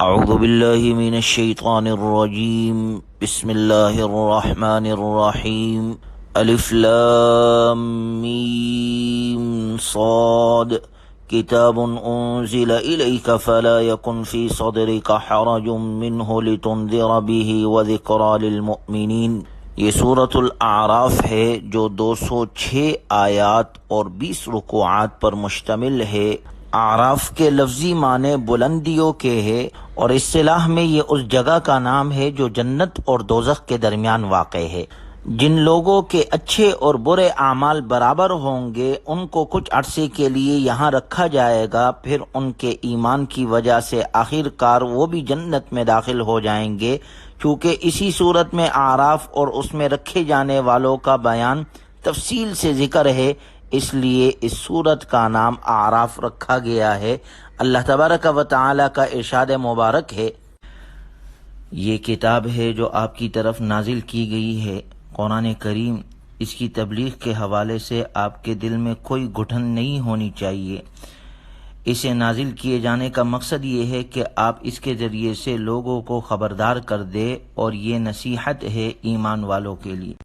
اعوذ باللہ من الشیطان الرجیم بسم اللہ الرحمن الرحیم الف لام میم صاد کتاب انزل الیک فلا یکن فی صدرک حرج منہ لتنذر به وذکری للمؤمنین۔ یہ سورۃ الاعراف ہے جو 206 آیات اور 20 رکوعات پر مشتمل ہے۔ اعراف کے لفظی معنی بلندیوں کے ہے اور اصطلاح میں یہ اس جگہ کا نام ہے جو جنت اور دوزخ کے درمیان واقع ہے۔ جن لوگوں کے اچھے اور برے اعمال برابر ہوں گے ان کو کچھ عرصے کے لیے یہاں رکھا جائے گا، پھر ان کے ایمان کی وجہ سے آخر کار وہ بھی جنت میں داخل ہو جائیں گے۔ چونکہ اسی صورت میں اعراف اور اس میں رکھے جانے والوں کا بیان تفصیل سے ذکر ہے، اس لیے اس سورت کا نام اعراف رکھا گیا ہے۔ اللہ تبارک و تعالی کا ارشاد مبارک ہے، یہ کتاب ہے جو آپ کی طرف نازل کی گئی ہے، قرآن کریم۔ اس کی تبلیغ کے حوالے سے آپ کے دل میں کوئی گھٹن نہیں ہونی چاہیے۔ اسے نازل کیے جانے کا مقصد یہ ہے کہ آپ اس کے ذریعے سے لوگوں کو خبردار کر دے، اور یہ نصیحت ہے ایمان والوں کے لیے۔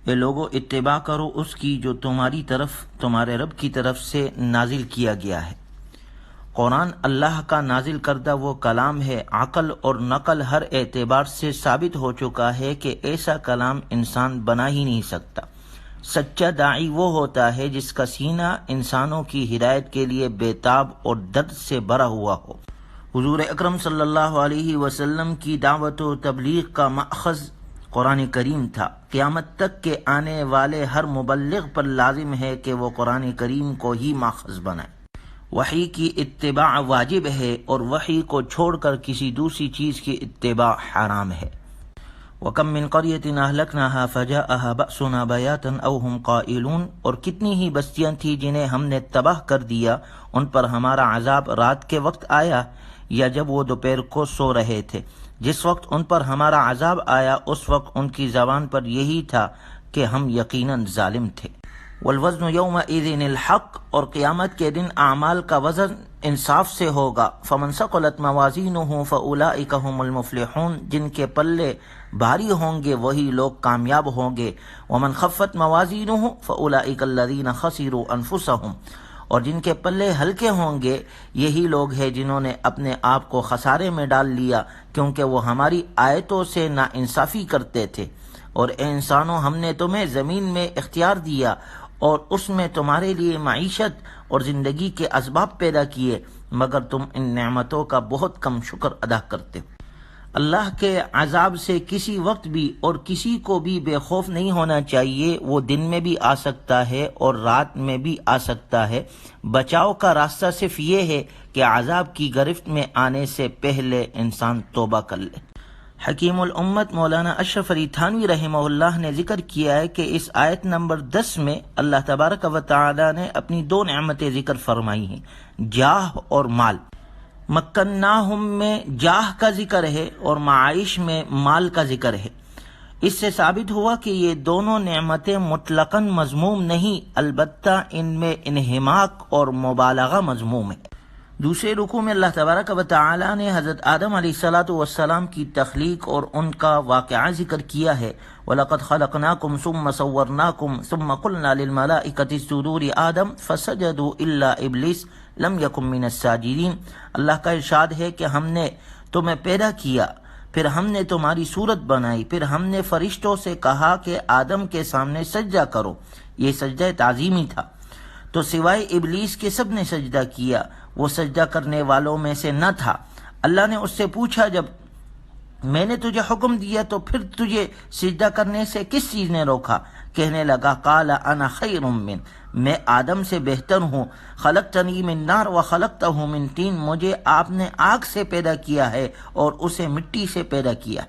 اے لوگوں، اتباع کرو اس کی جو تمہارے رب کی طرف سے نازل کیا گیا ہے۔ قرآن اللہ کا نازل کردہ وہ کلام ہے، عقل اور نقل ہر اعتبار سے ثابت ہو چکا ہے کہ ایسا کلام انسان بنا ہی نہیں سکتا۔ سچا داعی وہ ہوتا ہے جس کا سینہ انسانوں کی ہدایت کے لیے بےتاب اور درد سے بھرا ہوا ہو۔ حضور اکرم صلی اللہ علیہ وسلم کی دعوت و تبلیغ کا مأخذ قرآن کریم تھا۔ قیامت تک کے آنے والے ہر مبلغ پر لازم ہے کہ وہ قرآن کریم کو ہی ماخذ بنائے۔ وحی کی اتباع واجب ہے اور وحی کو چھوڑ کر کسی دوسری چیز کی اتباع حرام ہے۔ وَكَم مِّن قَرْيَةٍ أَهْلَكْنَاهَا فَجَاءَهَا بَأْسُنَا بَيَاتًا أَوْ هُمْ قَائِلُونَ، اور کتنی ہی بستیاں تھیں جنہیں ہم نے تباہ کر دیا، ان پر ہمارا عذاب رات کے وقت آیا یا جب وہ دوپہر کو سو رہے تھے۔ جس وقت ان پر ہمارا عذاب آیا اس وقت ان کی زبان پر یہی تھا کہ ہم یقیناً ظالم تھے۔ والوزن یومئذ الحق، اور قیامت کے دن اعمال کا وزن انصاف سے ہوگا۔ فمن ثقلت موازینہ فاولئک هم المفلحون، جن کے پلے بھاری ہوں گے وہی لوگ کامیاب ہوں گے۔ ومن خفت موازینہ فاولئک الذین خسروا انفسهم، اور جن کے پلے ہلکے ہوں گے یہی لوگ ہیں جنہوں نے اپنے آپ کو خسارے میں ڈال لیا، کیونکہ وہ ہماری آیتوں سے ناانصافی کرتے تھے۔ اور اے انسانوں، ہم نے تمہیں زمین میں اختیار دیا اور اس میں تمہارے لیے معیشت اور زندگی کے اسباب پیدا کیے، مگر تم ان نعمتوں کا بہت کم شکر ادا کرتے ہو۔ اللہ کے عذاب سے کسی وقت بھی اور کسی کو بھی بے خوف نہیں ہونا چاہیے۔ وہ دن میں بھی آ سکتا ہے اور رات میں بھی آ سکتا ہے۔ بچاؤ کا راستہ صرف یہ ہے کہ عذاب کی گرفت میں آنے سے پہلے انسان توبہ کر لے۔ حکیم الامت مولانا اشرف علی تھانوی رحمہ اللہ نے ذکر کیا ہے کہ اس آیت نمبر 10 میں اللہ تبارک و تعالی نے اپنی 2 نعمتیں ذکر فرمائی ہیں، جاہ اور مال۔ مکناہم میں جاہ کا ذکر ہے اور معائش میں مال کا ذکر ہے۔ اس سے ثابت ہوا کہ یہ دونوں نعمتیں مطلقاً مذموم نہیں، البتہ ان میں انہماک اور مبالغہ مذموم ہے۔ دوسرے رکوع میں اللہ تبارک و تعالی نے حضرت آدم علیہ السلام کی تخلیق اور ان کا واقعہ ذکر کیا ہے۔ وَلَقَدْ خَلَقْنَاكُمْ ثُمَّ صَوَّرْنَاكُمْ ثُمَّ قُلْنَا لِلْمَلَائِكَةِ اسْجُدُوا لِآدَمَ فَسَجَدُوا إِلَّا إِبْلِيسَ لَمْ يَكُن مِّنَ السَّاجِدِينَ۔ اللہ کا ارشاد ہے کہ ہم نے تمہیں پیدا کیا، پھر ہم نے تمہاری صورت بنائی، پھر ہم نے فرشتوں سے کہا کہ آدم کے سامنے سجدہ کرو۔ یہ سجدہ تعظیمی تھا، تو سوائے ابلیس کے سب نے سجدہ کیا، وہ سجدہ کرنے والوں میں سے نہ تھا۔ اللہ نے اس سے پوچھا، جب میں نے تجھے حکم دیا تو پھر تجھے سجدہ کرنے سے کس چیز نے روکا؟ کہنے لگا، قال انا خیر من، میں آدم سے بہتر ہوں، خلقتنی من نار وخلقتہ من طین، مجھے آپ نے آگ سے پیدا کیا ہے اور اسے مٹی سے پیدا کیا۔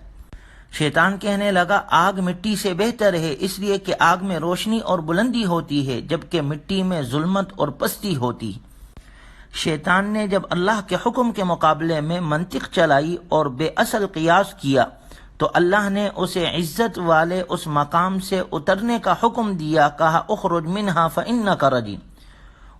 شیطان کہنے لگا، آگ مٹی سے بہتر ہے، اس لیے کہ آگ میں روشنی اور بلندی ہوتی ہے جبکہ مٹی میں ظلمت اور پستی ہوتی ہے۔ شیطان نے جب اللہ کے حکم کے مقابلے میں منطق چلائی اور بے اصل قیاس کیا تو اللہ نے اسے عزت والے اس مقام سے اترنے کا حکم دیا، کہا اخرج منہا فانک رجیم۔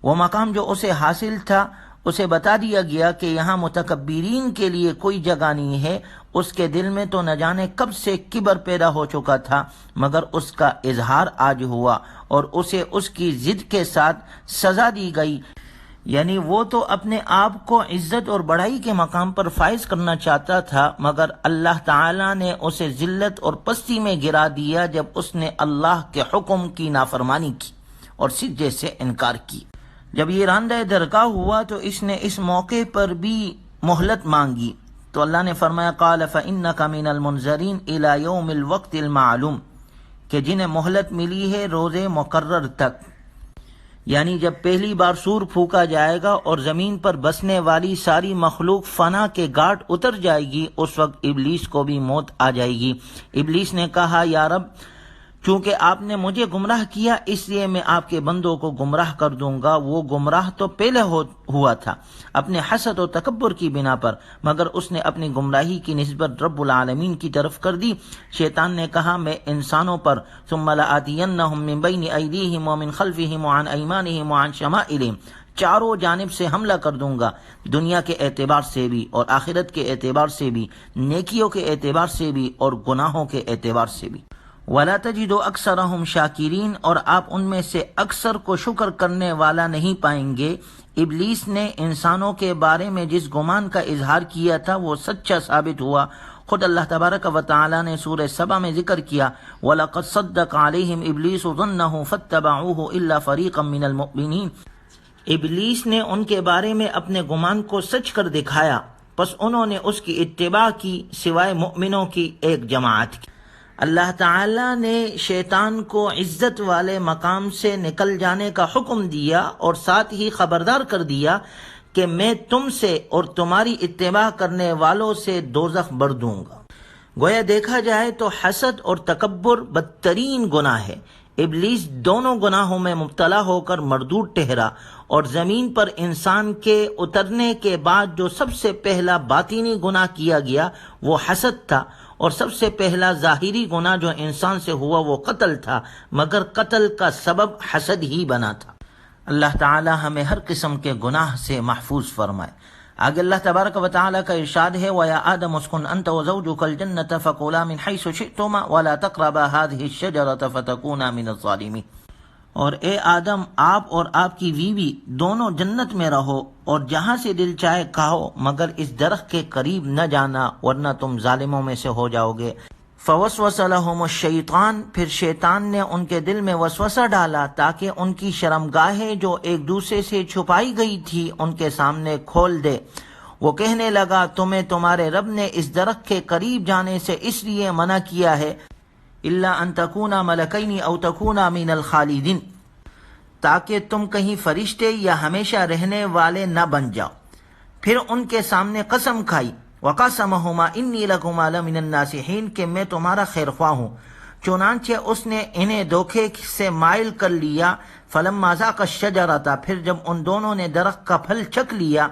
وہ مقام جو اسے حاصل تھا اسے بتا دیا گیا کہ یہاں متکبرین کے لیے کوئی جگہ نہیں ہے۔ اس کے دل میں تو نہ جانے کب سے کبر پیدا ہو چکا تھا، مگر اس کا اظہار آج ہوا اور اسے اس کی ضد کے ساتھ سزا دی گئی۔ یعنی وہ تو اپنے آپ کو عزت اور بڑائی کے مقام پر فائز کرنا چاہتا تھا، مگر اللہ تعالیٰ نے اسے ذلت اور پستی میں گرا دیا جب اس نے اللہ کے حکم کی نافرمانی کی اور سجدے سے انکار کی۔ جب یہ راندہ درگاہ ہوا تو اس نے اس موقع پر بھی مہلت مانگی، تو اللہ نے فرمایا قال فإنک من المنذرین الی یوم الوقت المعلوم، کہ جنہیں مہلت ملی ہے روز مقرر تک، یعنی جب پہلی بار سور پھونکا جائے گا اور زمین پر بسنے والی ساری مخلوق فنا کے گھاٹ اتر جائے گی، اس وقت ابلیس کو بھی موت آ جائے گی۔ ابلیس نے کہا یا رب، چونکہ آپ نے مجھے گمراہ کیا اس لیے میں آپ کے بندوں کو گمراہ کر دوں گا۔ وہ گمراہ تو پہلے ہوا تھا اپنے حسد و تکبر کی بنا پر، مگر اس نے اپنی گمراہی کی نسبت رب العالمین کی طرف کر دی۔ شیطان نے کہا میں انسانوں پر ثم لآتینہم من بین ایدیہم ومن خلفہم وعن ایمانہم وعن شمائلہم، چاروں جانب سے حملہ کر دوں گا، دنیا کے اعتبار سے بھی اور آخرت کے اعتبار سے بھی، نیکیوں کے اعتبار سے بھی اور گناہوں کے اعتبار سے بھی۔ وَلَا تَجِدُ أَكْثَرَهُمْ شَاكِرِينَ، اور آپ ان میں سے اکثر کو شکر کرنے والا نہیں پائیں گے۔ ابلیس نے انسانوں کے بارے میں جس گمان کا اظہار کیا تھا وہ سچا ثابت ہوا۔ خود اللہ تبارک و تعالی نے سورہ سبا میں ذکر کیا وَلَقَدْ صَدَّقَ عَلَيْهِمْ إِبْلِيسُ ظَنَّهُ فَاتَّبَعُوهُ إِلَّا فَرِيقًا مِّنَ الْمُؤْمِنِينَ، ابلیس نے ان کے بارے میں اپنے گمان کو سچ کر دکھایا، پس انہوں نے اس کی اتباع کی سوائے مؤمنوں کی ایک جماعت کی۔ اللہ تعالیٰ نے شیطان کو عزت والے مقام سے نکل جانے کا حکم دیا اور ساتھ ہی خبردار کر دیا کہ میں تم سے اور تمہاری اتباع کرنے والوں سے دوزخ بھر دوں گا۔ گویا دیکھا جائے تو حسد اور تکبر بدترین گناہ ہے۔ ابلیس دونوں گناہوں میں مبتلا ہو کر مردود ٹھہرا، اور زمین پر انسان کے اترنے کے بعد جو سب سے پہلا باطنی گناہ کیا گیا وہ حسد تھا، اور سب سے پہلا ظاہری گناہ جو انسان سے ہوا وہ قتل تھا، مگر قتل کا سبب حسد ہی بنا تھا۔ اللہ تعالی ہمیں ہر قسم کے گناہ سے محفوظ فرمائے۔ آگے اللہ تبارک و تعالی کا ارشاد ہے وَيَا آدَمُ اسْكُنْ أَنْتَ وَزَوْجُكَ الْجَنَّةَ فَكُولَا مِنْ حَيْثُ شِئْتُمَا وَلَا تَقْرَبَا هَٰذِهِ الشَّجَرَةَ فَتَكُونَا مِنَ الظَّالِمِينَ، اور اے آدم آپ اور آپ کی بیوی دونوں جنت میں رہو اور جہاں سے دل چاہے کھاؤ، مگر اس درخت کے قریب نہ جانا ورنہ تم ظالموں میں سے ہو جاؤ گے۔ فوسوس لهم الشیطان، پھر شیطان نے ان کے دل میں وسوسہ ڈالا تاکہ ان کی شرمگاہیں جو ایک دوسرے سے چھپائی گئی تھی ان کے سامنے کھول دے۔ وہ کہنے لگا تمہیں تمہارے رب نے اس درخت کے قریب جانے سے اس لیے منع کیا ہے الا ان تکونا ملکین او تکونا من الخالدین، تاکہ تم کہیں فرشتے یا ہمیشہ رہنے والے نہ بن جاؤ۔ پھر ان کے سامنے قسم کھائی وقاسمہما انی لکما لمن الناصحین، کہ میں تمہارا خیر خواہ ہوں۔ چنانچہ اس نے انہیں دھوکے سے مائل کر لیا۔ فلما ذاقا الشجرۃ، پھر جب ان دونوں نے درخت کا پھل چکھ لیا،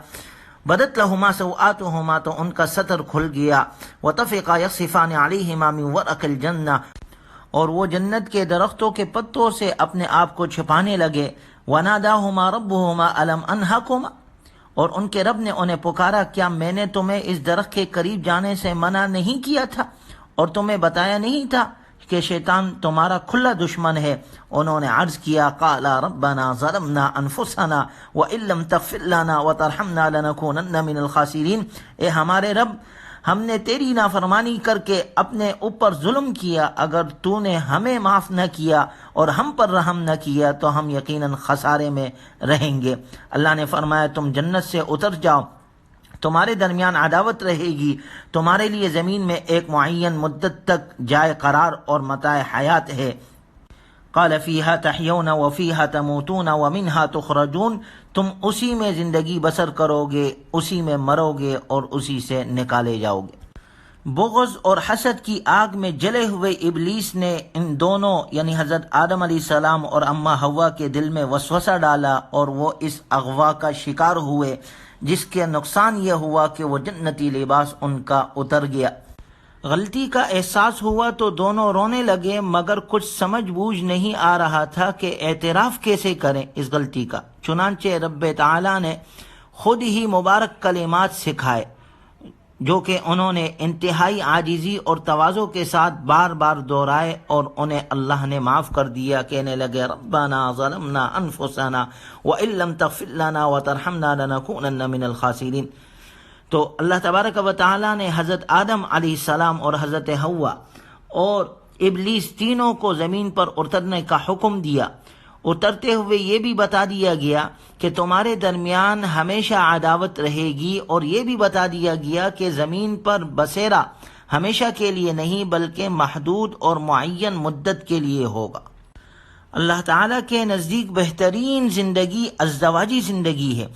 بدت لہما سوآتہما، تو ان کا ستر کھل گیا۔ وطفقا یخصفان علیہما من ورق الجنہ، اور وہ جنت کے درختوں کے پتوں سے اپنے آپ کو چھپانے لگے۔ وناداہما ربہما الم انہکما، اور ان کے رب نے انہیں پکارا کیا میں نے تمہیں اس درخت کے قریب جانے سے منع نہیں کیا تھا اور تمہیں بتایا نہیں تھا کہ شیطان تمہارا کھلا دشمن ہے؟ انہوں نے عرض کیا قالا ربنا ظلمنا انفسنا وان لم تغفر لنا وترحمنا لنکونن من الخاسرین، اے ہمارے رب ہم نے تیری نافرمانی کر کے اپنے اوپر ظلم کیا، اگر تو نے ہمیں معاف نہ کیا اور ہم پر رحم نہ کیا تو ہم یقیناً خسارے میں رہیں گے۔ اللہ نے فرمایا تم جنت سے اتر جاؤ، تمہارے درمیان عداوت رہے گی، تمہارے لیے زمین میں ایک معین مدت تک جائے قرار اور متاع حیات ہے۔ قال فیہا تحیون وفیہا تموتون ومنہا تخرجون، تم اسی میں زندگی بسر کرو گے، اسی میں مرو گے اور اسی سے نکالے جاؤ گے۔ بغض اور حسد کی آگ میں جلے ہوئے ابلیس نے ان دونوں یعنی حضرت آدم علیہ السلام اور اماں حوا کے دل میں وسوسہ ڈالا اور وہ اس اغوا کا شکار ہوئے، جس کے نقصان یہ ہوا کہ وہ جنتی لباس ان کا اتر گیا۔ غلطی کا احساس ہوا تو دونوں رونے لگے، مگر کچھ سمجھ بوجھ نہیں آ رہا تھا کہ اعتراف کیسے کریں اس غلطی کا۔ چنانچہ رب تعالی نے خود ہی مبارک کلمات سکھائے جو کہ انہوں نے انتہائی عاجزی اور تواضع کے ساتھ بار بار دہرائے، اور انہیں اللہ نے معاف کر دیا، کہنے لگے ربنا ظلمنا انفسنا وان لم تغفر لنا وترحمنا لنکونن من الخاسرین۔ تو اللہ تبارک و تعالیٰ نے حضرت آدم علیہ السلام اور حضرت حوا اور ابلیس تینوں کو زمین پر اترنے کا حکم دیا۔ اترتے ہوئے یہ بھی بتا دیا گیا کہ تمہارے درمیان ہمیشہ عداوت رہے گی، اور یہ بھی بتا دیا گیا کہ زمین پر بسیرا ہمیشہ کے لیے نہیں بلکہ محدود اور معین مدت کے لیے ہوگا۔ اللہ تعالیٰ کے نزدیک بہترین زندگی ازدواجی زندگی ہے،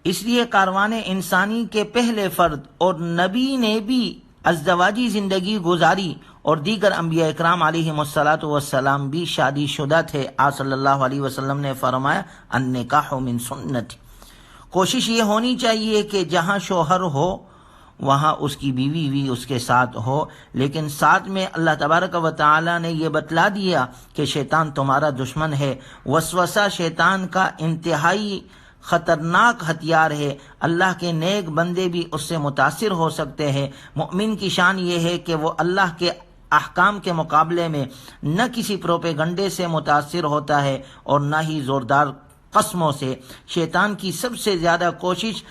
اس لیے کاروان انسانی کے پہلے فرد اور نبی نے بھی ازدواجی زندگی گزاری، اور دیگر انبیاء اکرام علیہم السلام بھی شادی شدہ تھے۔ آپ صلی اللہ علیہ وسلم نے فرمایا النکاح من سنتی، کوشش یہ ہونی چاہیے کہ جہاں شوہر ہو وہاں اس کی بیوی بھی اس کے ساتھ ہو، لیکن ساتھ میں اللہ تبارک و تعالی نے یہ بتلا دیا کہ شیطان تمہارا دشمن ہے۔ وسوسہ شیطان کا انتہائی خطرناک ہتھیار ہے، اللہ کے نیک بندے بھی اس سے متاثر ہو سکتے ہیں۔ مومن کی شان یہ ہے کہ وہ اللہ کے احکام کے مقابلے میں نہ کسی پروپیگنڈے سے متاثر ہوتا ہے اور نہ ہی زوردار قسموں سے۔ شیطان کی سب سے زیادہ کوشش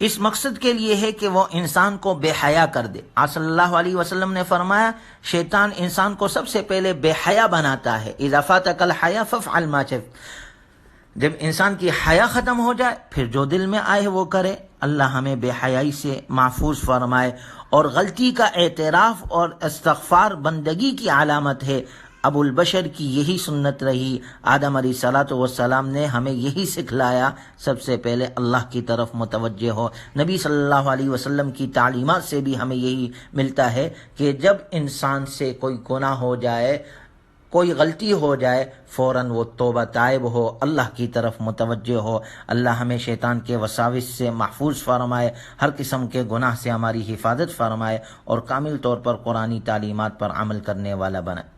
اس مقصد کے لیے ہے کہ وہ انسان کو بے حیا کر دے۔ آپ صلی اللہ علیہ وسلم نے فرمایا شیطان انسان کو سب سے پہلے بے حیا بناتا ہے، اذا فاتک الحیا فافعل ما شئت، جب انسان کی حیا ختم ہو جائے پھر جو دل میں آئے وہ کرے۔ اللہ ہمیں بے حیائی سے محفوظ فرمائے، اور غلطی کا اعتراف اور استغفار بندگی کی علامت ہے۔ ابو البشر کی یہی سنت رہی، آدم علیہ السلام نے ہمیں یہی سکھلایا، سب سے پہلے اللہ کی طرف متوجہ ہو۔ نبی صلی اللہ علیہ وسلم کی تعلیمات سے بھی ہمیں یہی ملتا ہے کہ جب انسان سے کوئی گناہ ہو جائے، کوئی غلطی ہو جائے، فوراً وہ توبہ تائب ہو، اللہ کی طرف متوجہ ہو۔ اللہ ہمیں شیطان کے وساوس سے محفوظ فرمائے، ہر قسم کے گناہ سے ہماری حفاظت فرمائے، اور کامل طور پر قرآنی تعلیمات پر عمل کرنے والا بنائے۔